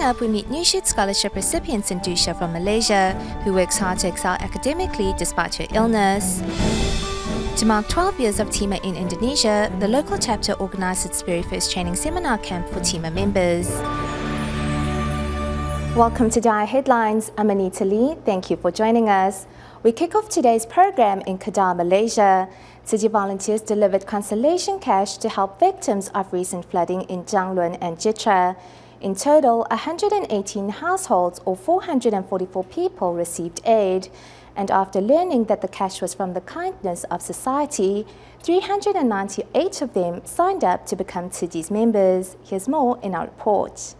up, we meet New Shoot Scholarship recipient Sindhusha from Malaysia, who works hard to excel academically despite her illness. To mark 12 years of TIMA in Indonesia, the local chapter organized its very first training seminar camp for TIMA members. Welcome to DaAi Headlines. I'm Anita Lee. Thank you for joining us. We kick off today's program in Kedah, Malaysia. City volunteers delivered consolation cash to help victims of recent flooding in Janglun and Jitra. In total, 118 households or 444 people received aid. And after learning that the cash was from the kindness of society, 398 of them signed up to become City's members. Here's more in our report.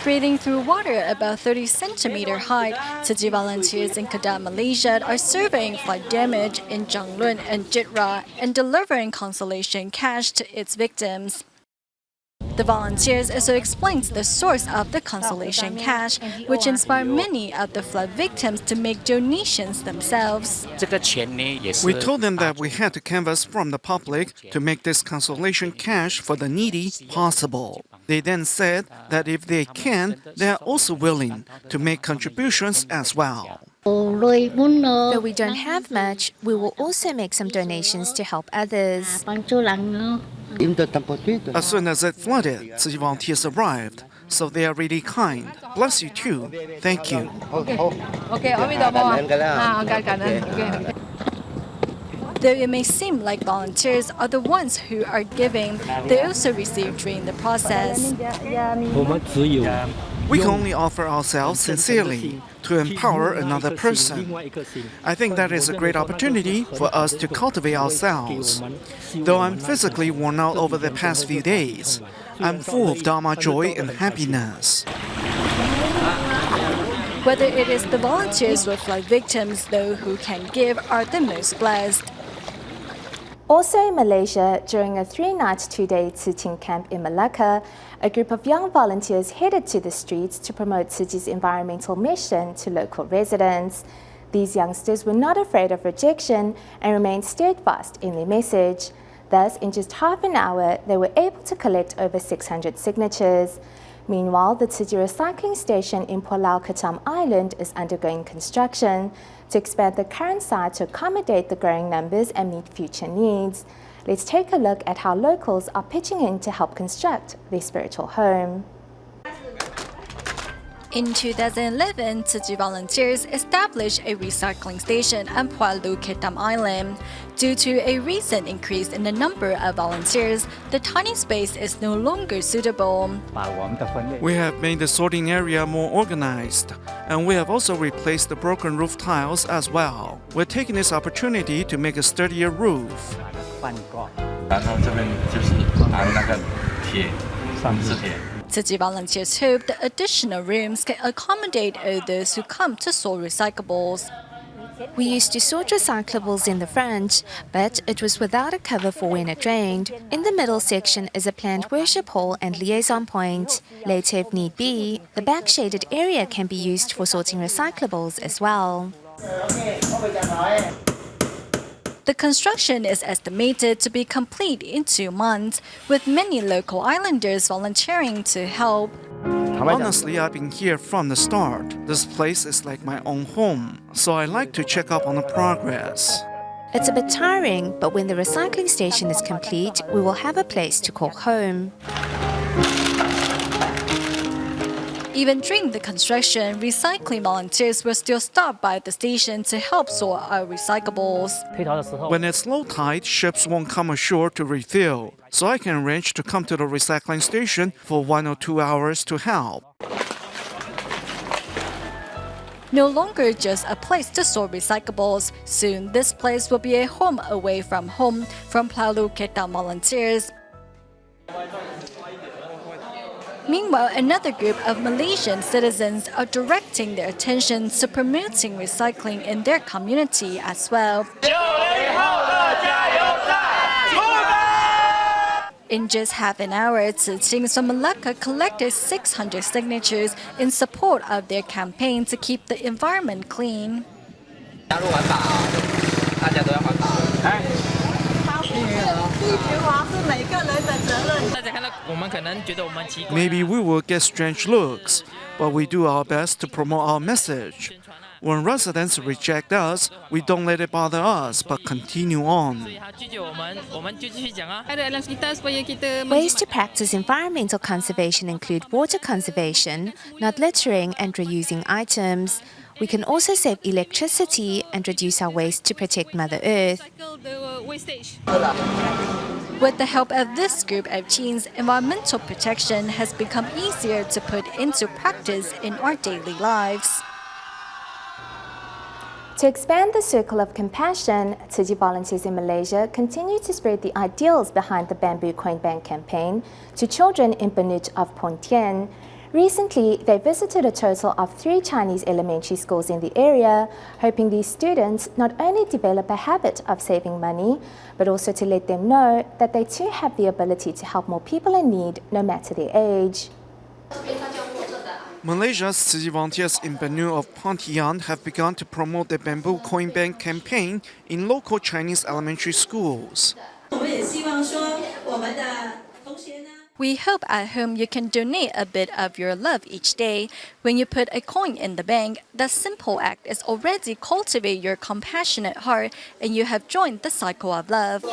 Breathing through water about 30 centimeter height, City volunteers in Kedah, Malaysia are surveying flood damage in Janglun and Jitra and delivering consolation cash to its victims. The volunteers also explains the source of the consolation cash, which inspired many of the flood victims to make donations themselves. We told them that we had to canvass from the public to make this consolation cash for the needy possible. They then said that if they can, they are also willing to make contributions as well. Though we don't have much, we will also make some donations to help others. As soon as it flooded, City volunteers arrived, so they are really kind. Bless you too. Thank you. Though it may seem like volunteers are the ones who are giving, they also receive during the process. We can only offer ourselves sincerely to empower another person. I think that is a great opportunity for us to cultivate ourselves. Though I'm physically worn out over the past few days, I'm full of Dharma joy and happiness. Whether it is the volunteers or flood victims, though, who can give are the most blessed. Also in Malaysia, during a 3-night, 2-day teaching camp in Malacca, a group of young volunteers headed to the streets to promote City's environmental mission to local residents. These youngsters were not afraid of rejection and remained steadfast in their message. Thus, in just half an hour, they were able to collect over 600 signatures. Meanwhile, the City recycling station in Pulau Ketam Island is undergoing construction to expand the current site to accommodate the growing numbers and meet future needs. Let's take a look at how locals are pitching in to help construct their spiritual home. In 2011, City volunteers established a recycling station on Pulau Ketam Island. Due to a recent increase in the number of volunteers, the tiny space is no longer suitable. We have made the sorting area more organized, and we have also replaced the broken roof tiles as well. We're taking this opportunity to make a sturdier roof. City volunteers hope the additional rooms can accommodate all those who come to sort recyclables. We used to sort recyclables in the front, but it was without a cover for when it rained. In the middle section is a planned worship hall and liaison point. Later, if need be, the back shaded area can be used for sorting recyclables as well. The construction is estimated to be complete in 2 months, with many local islanders volunteering to help. Honestly, I've been here from the start. This place is like my own home, so I like to check up on the progress. It's a bit tiring, but when the recycling station is complete, we will have a place to call home. Even during the construction, recycling volunteers will still stop by the station to help sort our recyclables. When it's low tide, ships won't come ashore to refill, so I can arrange to come to the recycling station for 1 or 2 hours to help. No longer just a place to sort recyclables, soon this place will be a home away from home from Pulau Ketam volunteers. Meanwhile, another group of Malaysian citizens are directing their attention to promoting recycling in their community as well. In just half an hour, teams from Malacca collected 600 signatures in support of their campaign to keep the environment clean. 一句话是每个人的责任。Maybe we will get strange looks, but we do our best to promote our message. When residents reject us, we don't let it bother us, but continue on. Ways to practice environmental conservation include water conservation, not littering and reusing items. We can also save electricity and reduce our waste to protect Mother Earth. With the help of this group of teens, environmental protection has become easier to put into practice in our daily lives. To expand the circle of compassion, Tiji volunteers in Malaysia continue to spread the ideals behind the Bamboo Coin Bank campaign to children in Benut of Pontian. Recently, they visited a total of 3 Chinese elementary schools in the area, hoping these students not only develop a habit of saving money, but also to let them know that they too have the ability to help more people in need, no matter their age. Malaysia's Tiji volunteers in Benut of Pontian have begun to promote the Bamboo Coin Bank campaign in local Chinese elementary schools. We hope at home you can donate a bit of your love each day. When you put a coin in the bank, that simple act is already cultivate your compassionate heart and you have joined the cycle of love.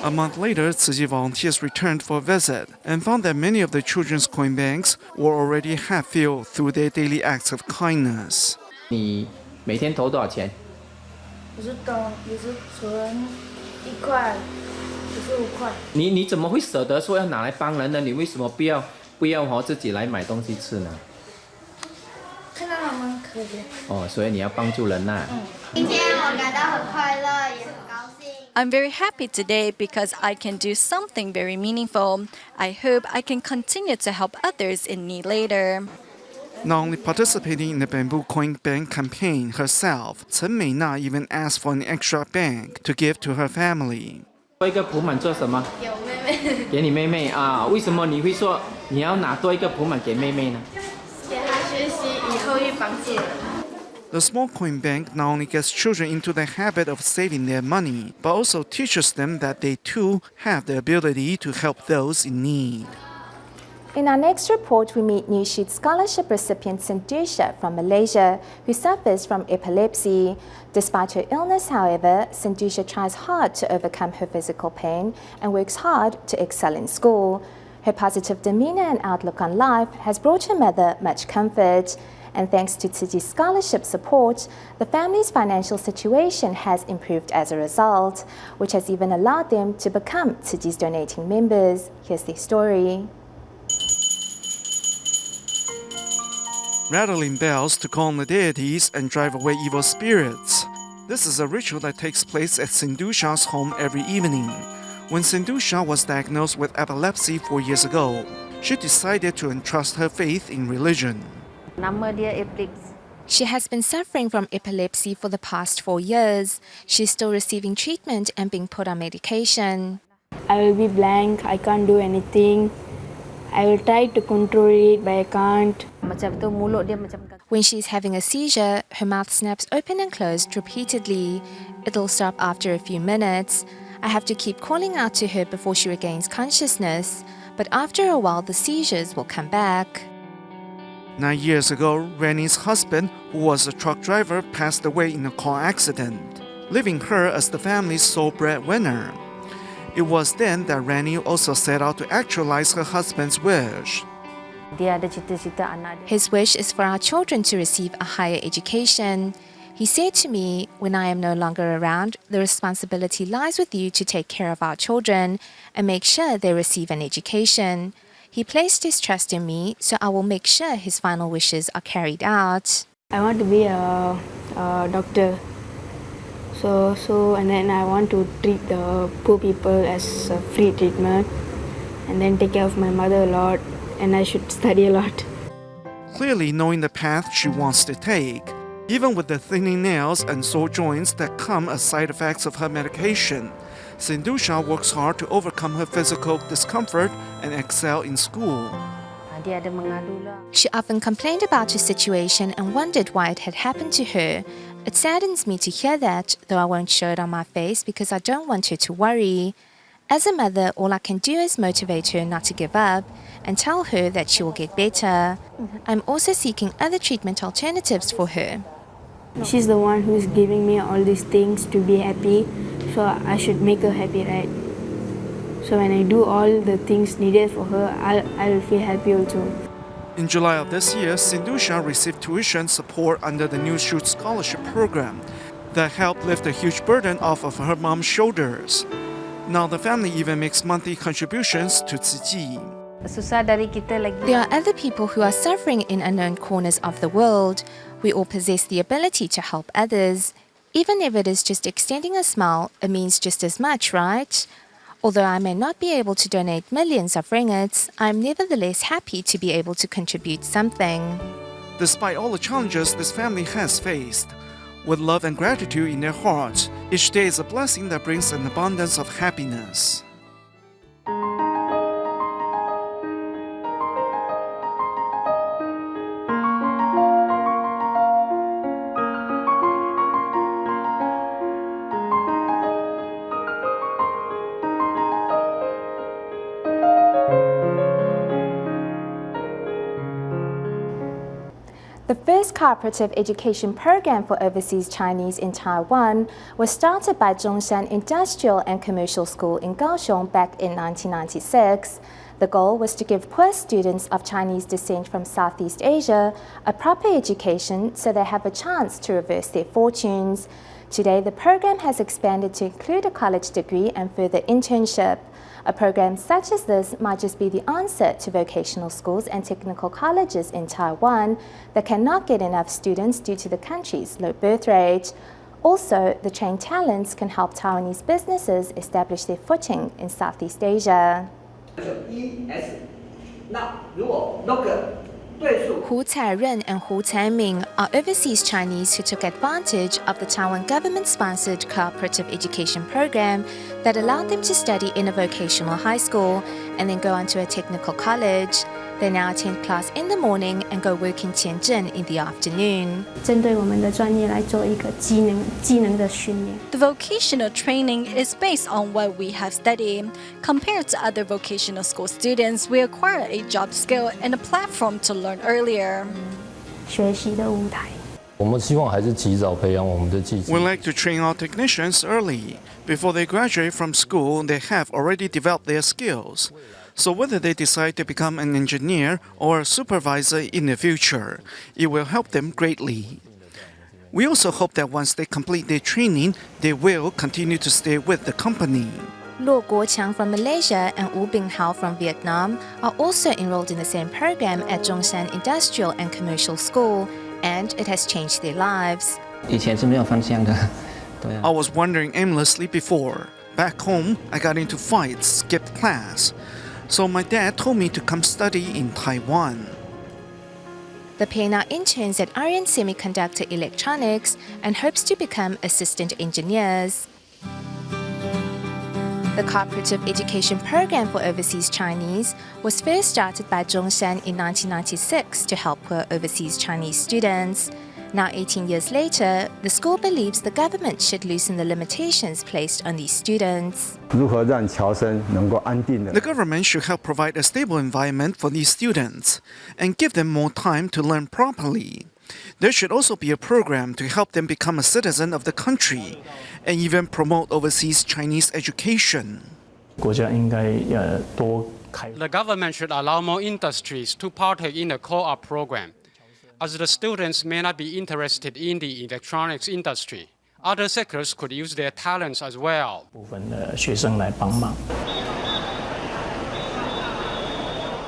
A month later, Tiji volunteers returned for a visit and found that many of the children's coin banks were already half filled through their daily acts of kindness. 你每天投多少钱？有时投，有时存1块，有时5块。你怎么会舍得说要拿来帮人呢？你为什么不要自己来买东西吃呢？看到他们可怜。哦，所以你要帮助人呐。今天我感到很快乐，也很高兴。 I'm very happy today because I can do something very meaningful. I hope I can continue to help others in need later. Not only participating in the Bamboo Coin Bank campaign herself, Chen Meina even asked for an extra bank to give to her family. 多一个普满做什么？给我妹妹，给你妹妹啊？为什么你会说你要拿多一个普满给妹妹呢？给她学习以后会帮助人。 The small coin bank not only gets children into the habit of saving their money, but also teaches them that they too have the ability to help those in need. In our next report, we meet New Shoot Scholarship recipient Sindhusha from Malaysia, who suffers from epilepsy. Despite her illness, however, Sindhusha tries hard to overcome her physical pain and works hard to excel in school. Her positive demeanor and outlook on life has brought her mother much comfort. And thanks to Tiji's scholarship support, the family's financial situation has improved as a result, which has even allowed them to become Tiji's donating members. Here's their story. Rattling bells to call on the deities and drive away evil spirits. This is a ritual that takes place at Sindhusha's home every evening. When Sindhusha was diagnosed with epilepsy 4 years ago, she decided to entrust her faith in religion. Nama dia epilepsy. She has been suffering from epilepsy for the past 4 years. She's still receiving treatment and being put on medication. I will be blank. I can't do anything. I will try to control it, but I can't. Macam tu mulut dia macam. When she's having a seizure, her mouth snaps open and closed repeatedly. It'll stop after a few minutes. I have to keep calling out to her before she regains consciousness. But after a while, the seizures will come back. 9 years ago, Rani's husband, who was a truck driver, passed away in a car accident, leaving her as the family's sole breadwinner. It was then that Rani also set out to actualize her husband's wish. Dia ada cita-cita anak dia. His wish is for our children to receive a higher education. He said to me, when I am no longer around, the responsibility lies with you to take care of our children and make sure they receive an education. He placed his trust in me, so I will make sure his final wishes are carried out. I want to be a doctor. And then I want to treat the poor people as a free treatment, and then take care of my mother a lot, and I should study a lot. Clearly knowing the path she wants to take, even with the thinning nails and sore joints that come as side effects of her medication, Sindhusha works hard to overcome her physical discomfort and excel in school. Dia ada mengadu lah. She often complained about her situation and wondered why it had happened to her. It saddens me to hear that, though I won't show it on my face because I don't want her to worry. As a mother, all I can do is motivate her not to give up and tell her that she will get better. I'm also seeking other treatment alternatives for her. She's the one who's giving me all these things to be happy, so I should make her happy, right? So when I do all the things needed for her, I'll feel happy also. In July of this year, Sindhusha received tuition support under the New Shoot Scholarship Program that helped lift the huge burden off of her mom's shoulders. Now the family even makes monthly contributions to Tzu Ji. There are other people who are suffering in unknown corners of the world. We all possess the ability to help others. Even if it is just extending a smile, it means just as much, right? Although I may not be able to donate millions of ringgits, I am nevertheless happy to be able to contribute something. Despite all the challenges this family has faced, with love and gratitude in their hearts, each day is a blessing that brings an abundance of happiness. The first cooperative education program for overseas Chinese in Taiwan was started by Zhongshan Industrial and Commercial School in Kaohsiung back in 1996. The goal was to give poor students of Chinese descent from Southeast Asia a proper education so they have a chance to reverse their fortunes. Today, the program has expanded to include a college degree and further internship. A program such as this might just be the answer to vocational schools and technical colleges in Taiwan that cannot get enough students due to the country's low birth rate. Also, the trained talents can help Taiwanese businesses establish their footing in Southeast Asia. Hu Cairen and Hu Caiming are overseas Chinese who took advantage of the Taiwan government-sponsored cooperative education program that allowed them to study in a vocational high school and then go on to a technical college. They now attend class in the morning and go work in Tianzhen in the afternoon. 针对我们的专业来做一个技能的训练。 The vocational training is based on what we have studied. Compared to other vocational school students, we acquire a job skill and a platform to learn earlier. 学习的舞台。 我们希望还是及早培养我们的技术。 We like to train our technicians early. Before they graduate from school, they have already developed their skills. So whether they decide to become an engineer or a supervisor in the future, it will help them greatly. We also hope that once they complete their training, they will continue to stay with the company. Luo Guoqiang from Malaysia and Wu Binghao from Vietnam are also enrolled in the same program at Zhongshan Industrial and Commercial School, and it has changed their lives. 以前是没有方向的，对啊。 I was wandering aimlessly before. Back home, I got into fights, skipped class. So my dad told me to come study in Taiwan. The pair now interns at Arian Semiconductor Electronics and hopes to become assistant engineers. The cooperative education program for overseas Chinese was first started by Zhongshan in 1996 to help poor overseas Chinese students. Now, 18 years later, the school believes the government should loosen the limitations placed on these students. The government should help provide a stable environment for these students and give them more time to learn properly. There should also be a program to help them become a citizen of the country and even promote overseas Chinese education. The government should allow more industries to partake in the co-op program, as the students may not be interested in the electronics industry. Other sectors could use their talents as well.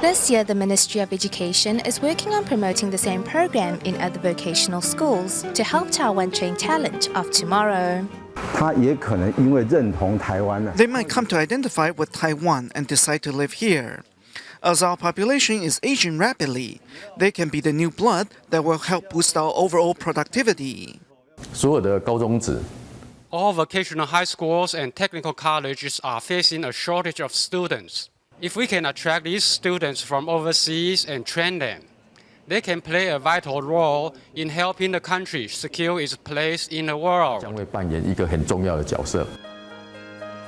This year, the Ministry of Education is working on promoting the same program in other vocational schools to help Taiwan train talent of tomorrow. They might come to identify with Taiwan and decide to live here. As our population is aging rapidly, they can be the new blood that will help boost our overall productivity. All vocational high schools and technical colleges are facing a shortage of students. If we can attract these students from overseas and train them, they can play a vital role in helping the country secure its place in the world.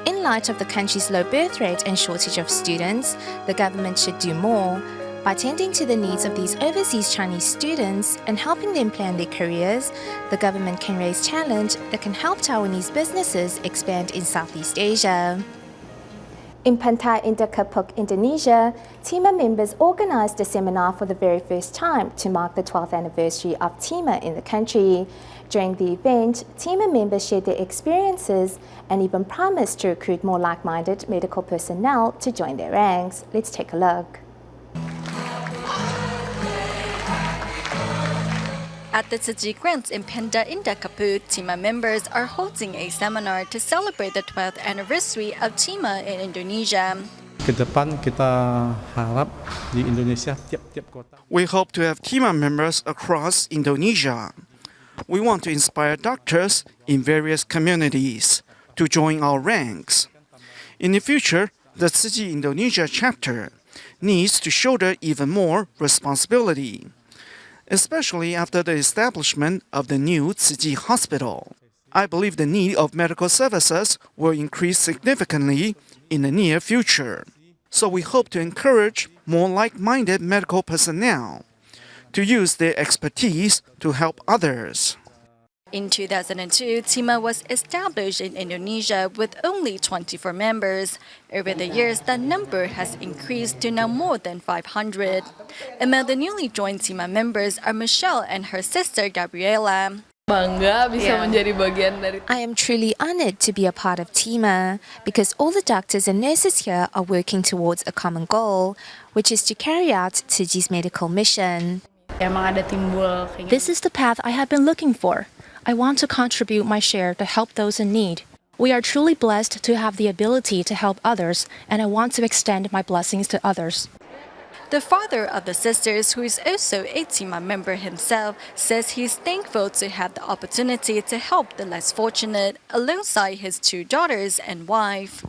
In light of the country's low birth rate and shortage of students, the government should do more. By tending to the needs of these overseas Chinese students and helping them plan their careers, the government can raise talent that can help Taiwanese businesses expand in Southeast Asia. In Pantai Indah Kapuk, Indonesia, TIMA members organized a seminar for the very first time to mark the 12th anniversary of TIMA in the country. During the event, TIMA members shared their experiences and even promised to recruit more like-minded medical personnel to join their ranks. Let's take a look. At the Tsuji Grants in Pantai Indah Kapuk, TIMA members are holding a seminar to celebrate the 12th anniversary of TIMA in Indonesia. We hope to have TIMA members across Indonesia. We want to inspire doctors in various communities to join our ranks. In the future, the Tsuji Indonesia chapter needs to shoulder even more responsibility, especially after the establishment of the new Tsuji Hospital. I believe the need of medical services will increase significantly in the near future. So we hope to encourage more like-minded medical personnel to use their expertise to help others. In 2002, TIMA was established in Indonesia with only 24 members. Over the years, that number has increased to now more than 500. Among the newly joined TIMA members are Michelle and her sister Gabriela. I am truly honored to be a part of TIMA because all the doctors and nurses here are working towards a common goal, which is to carry out Tsuji's medical mission. This is the path I have been looking for. I want to contribute my share to help those in need. We are truly blessed to have the ability to help others, and I want to extend my blessings to others. The father of the sisters, who is also a TIMA member himself, says he is thankful to have the opportunity to help the less fortunate alongside his two daughters and wife.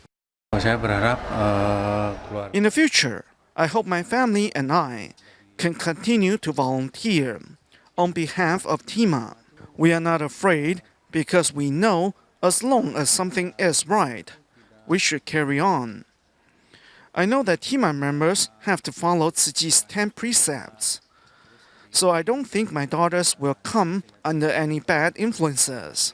In the future, I hope my family and I can continue to volunteer on behalf of TIMA. We are not afraid because we know as long as something is right, we should carry on. I know that TIMA members have to follow Tsuji's 10 precepts, so I don't think my daughters will come under any bad influences.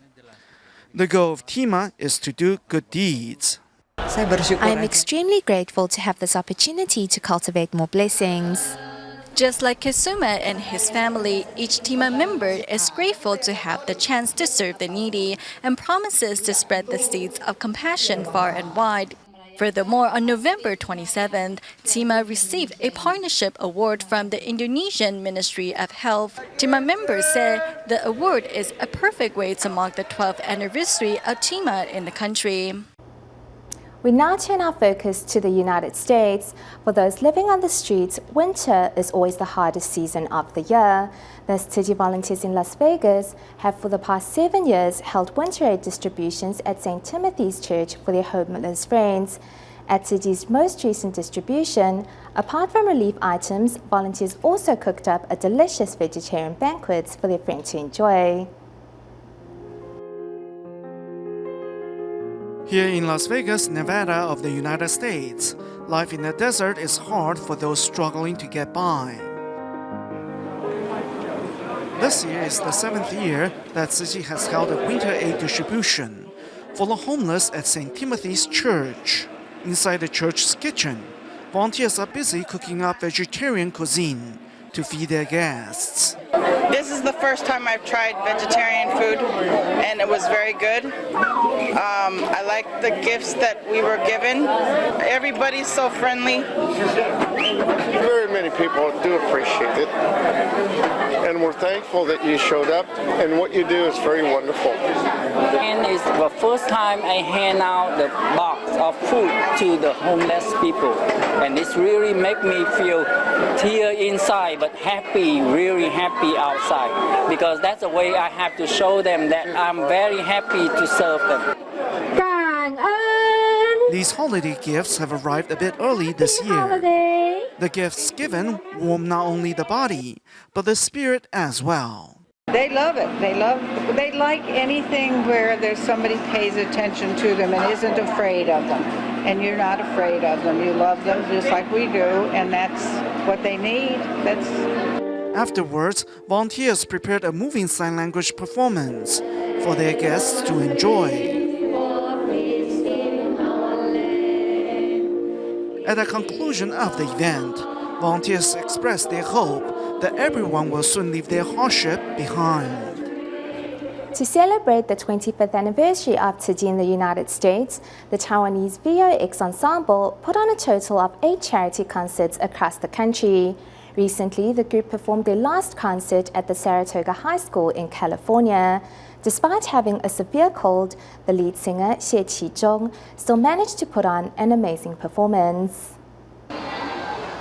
The goal of TIMA is to do good deeds. I am extremely grateful to have this opportunity to cultivate more blessings. Just like Kesuma and his family, each TIMA member is grateful to have the chance to serve the needy and promises to spread the seeds of compassion far and wide. Furthermore, on November 27th, TIMA received a partnership award from the Indonesian Ministry of Health. TIMA members said the award is a perfect way to mark the 12th anniversary of TIMA in the country. We now turn our focus to the United States. For those living on the streets, winter is always the hardest season of the year. Thus, Tsuji volunteers in Las Vegas have for the past 7 years held winter aid distributions at St. Timothy's Church for their homeless friends. At Tsuji's most recent distribution, apart from relief items, volunteers also cooked up a delicious vegetarian banquet for their friends to enjoy. Here in Las Vegas, Nevada of the United States, life in the desert is hard for those struggling to get by. This year is the 7th year that Tsuji has held a winter aid distribution for the homeless at St. Timothy's Church. Inside the church's kitchen, volunteers are busy cooking up vegetarian cuisine to feed their guests. This is the first time I've tried vegetarian food, and it was very good. I like the gifts that we were given. Everybody's so friendly. Very many people do appreciate it, and we're thankful that you showed up, and what you do is very wonderful. And it's the first time I hand out the box of food to the homeless people, and it's really make me feel tear inside, but happy, really happy outside, because that's the way I have to show them that I'm very happy to serve them. These holiday gifts have arrived a bit early this year. The gifts given warm not only the body, but the spirit as well. They love it. They like anything where there's somebody pays attention to them and isn't afraid of them. And you're not afraid of them. You love them just like we do, and that's what they need. Afterwards, volunteers prepared a moving sign language performance for their guests to enjoy. At the conclusion of the event, volunteers expressed their hope that everyone will soon leave their hardship behind. To celebrate the 25th anniversary of Tzu Chi in the United States, the Taiwanese VOX Ensemble put on a total of 8 charity concerts across the country. Recently, the group performed their last concert at the Saratoga High School in California. Despite having a severe cold, the lead singer, Xie Qizhong, still managed to put on an amazing performance.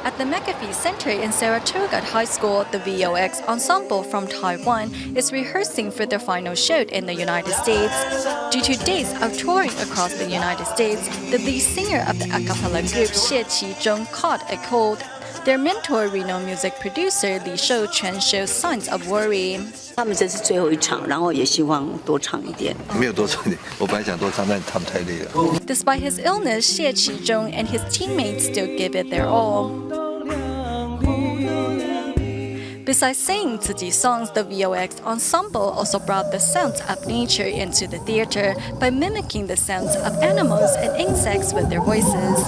At the McAfee Center in Saratoga High School, the VOX Ensemble from Taiwan is rehearsing for their final show in the United States. Due to days of touring across the United States, the lead singer of the a cappella group, Xie Qizhong, caught a cold. Their mentor, renowned music producer Li Shouquan, shows signs of worry. 他们这是最后一场，然后也希望多唱一点。没有多唱一点，我本来想多唱，但他们太累了。Despite his illness, Xie Qizhong and his teammates still give it their all. Besides singing Tzu Chi songs, the VOX Ensemble also brought the sounds of nature into the theater by mimicking the sounds of animals and insects with their voices.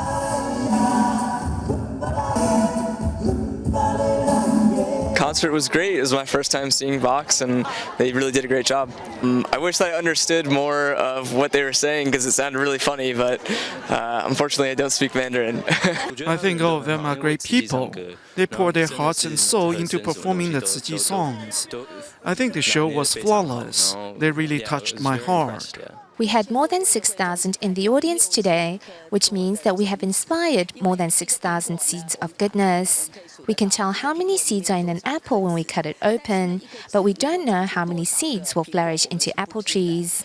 Concert was great. It was my first time seeing Vox, and they really did a great job. I wish I understood more of what they were saying because it sounded really funny, but unfortunately I don't speak Mandarin. I think all of them are great people. They pour their hearts and soul into performing the Tzu Chi songs. I think the show was flawless. They really touched my heart. We had more than 6,000 in the audience today, which means that we have inspired more than 6,000 seeds of goodness. We can tell how many seeds are in an apple when we cut it open, but we don't know how many seeds will flourish into apple trees.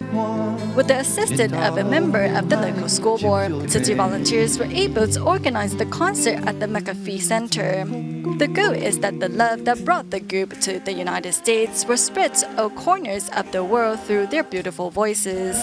With the assistance of a member of the local school board, Tzu Chi volunteers were able to organize the concert at the McAfee Center. The goal is that the love that brought the group to the United States will spread to all corners of the world through their beautiful voices.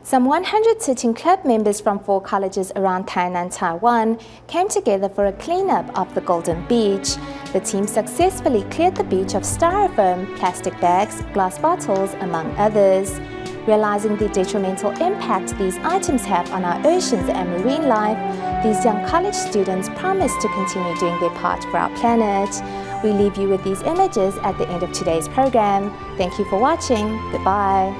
Some 100 Tzu Chi club members from 4 colleges around Tainan, Taiwan came together for a cleanup of the Golden Beach. The team successfully cleared the beach of styrofoam, plastic bags, glass bottles, among others. Realizing the detrimental impact these items have on our oceans and marine life, these young college students promise to continue doing their part for our planet. We leave you with these images at the end of today's program. Thank you for watching. Goodbye.